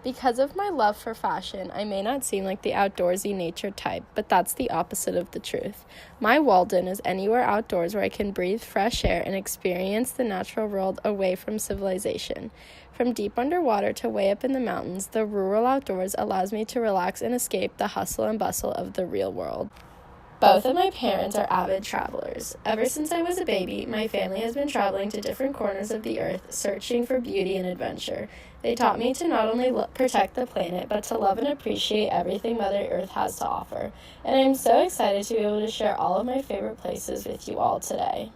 Because of my love for fashion, I may not seem like the outdoorsy nature type, but that's the opposite of the truth. My Walden is anywhere outdoors where I can breathe fresh air and experience the natural world away from civilization. From deep underwater to way up in the mountains, the rural outdoors allows me to relax and escape the hustle and bustle of the real world. Both of my parents are avid travelers. Ever since I was a baby, my family has been traveling to different corners of the earth, searching for beauty and adventure. They taught me to not only protect the planet, but to love and appreciate everything Mother Earth has to offer. And I'm so excited to be able to share all of my favorite places with you all today.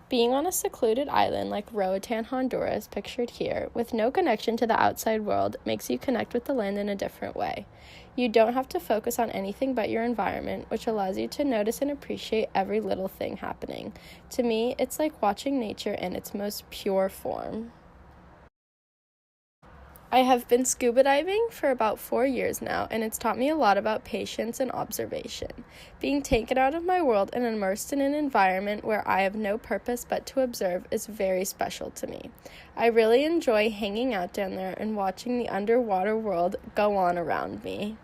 Being on a secluded island like Roatan, Honduras, pictured here, with no connection to the outside world, makes you connect with the land in a different way. You don't have to focus on anything but your environment, which allows you to notice and appreciate every little thing happening. To me, it's like watching nature in its most pure form. I have been scuba diving for about 4 years now, and it's taught me a lot about patience and observation. Being taken out of my world and immersed in an environment where I have no purpose but to observe is very special to me. I really enjoy hanging out down there and watching the underwater world go on around me.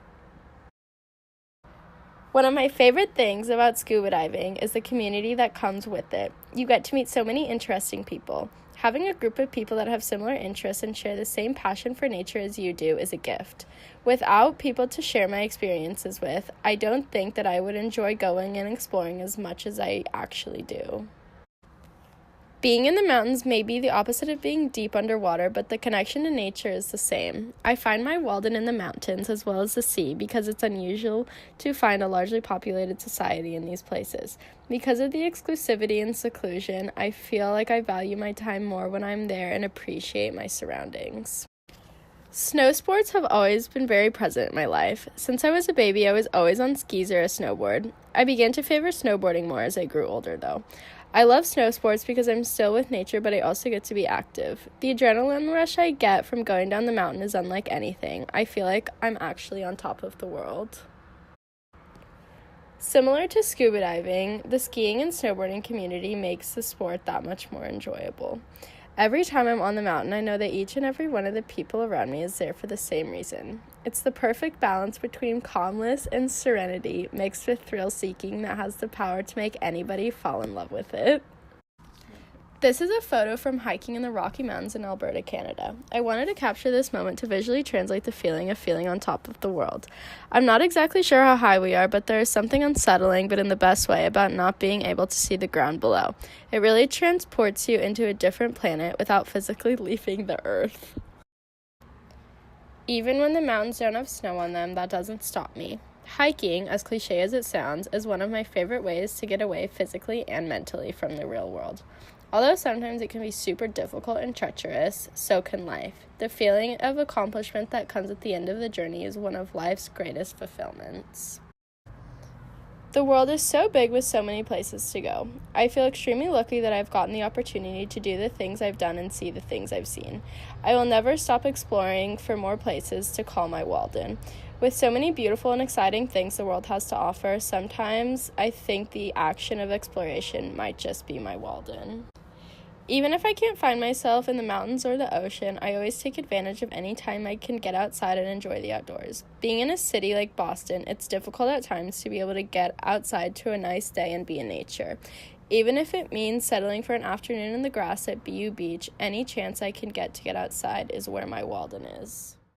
One of my favorite things about scuba diving is the community that comes with it. You get to meet so many interesting people. Having a group of people that have similar interests and share the same passion for nature as you do is a gift. Without people to share my experiences with, I don't think that I would enjoy going and exploring as much as I actually do. Being in the mountains may be the opposite of being deep underwater, but the connection to nature is the same. I find my Walden in the mountains as well as the sea because it's unusual to find a largely populated society in these places. Because of the exclusivity and seclusion, I feel like I value my time more when I'm there and appreciate my surroundings. Snow sports have always been very present in my life. Since I was a baby, I was always on skis or a snowboard. I began to favor snowboarding more as I grew older, though. I love snow sports because I'm still with nature, but I also get to be active. The adrenaline rush I get from going down the mountain is unlike anything. I feel like I'm actually on top of the world. Similar to scuba diving, the skiing and snowboarding community makes the sport that much more enjoyable. Every time I'm on the mountain, I know that each and every one of the people around me is there for the same reason. It's the perfect balance between calmness and serenity mixed with thrill-seeking that has the power to make anybody fall in love with it. This is a photo from hiking in the Rocky Mountains in Alberta, Canada. I wanted to capture this moment to visually translate the feeling of feeling on top of the world. I'm not exactly sure how high we are, but there is something unsettling, but in the best way, about not being able to see the ground below. It really transports you into a different planet without physically leaving the earth. Even when the mountains don't have snow on them, that doesn't stop me. Hiking, as cliche as it sounds, is one of my favorite ways to get away physically and mentally from the real world. Although sometimes it can be super difficult and treacherous, so can life. The feeling of accomplishment that comes at the end of the journey is one of life's greatest fulfillments. The world is so big with so many places to go. I feel extremely lucky that I've gotten the opportunity to do the things I've done and see the things I've seen. I will never stop exploring for more places to call my Walden. With so many beautiful and exciting things the world has to offer, sometimes I think the action of exploration might just be my Walden. Even if I can't find myself in the mountains or the ocean, I always take advantage of any time I can get outside and enjoy the outdoors. Being in a city like Boston, it's difficult at times to be able to get outside to a nice day and be in nature. Even if it means settling for an afternoon in the grass at BU Beach, any chance I can get to get outside is where my Walden is.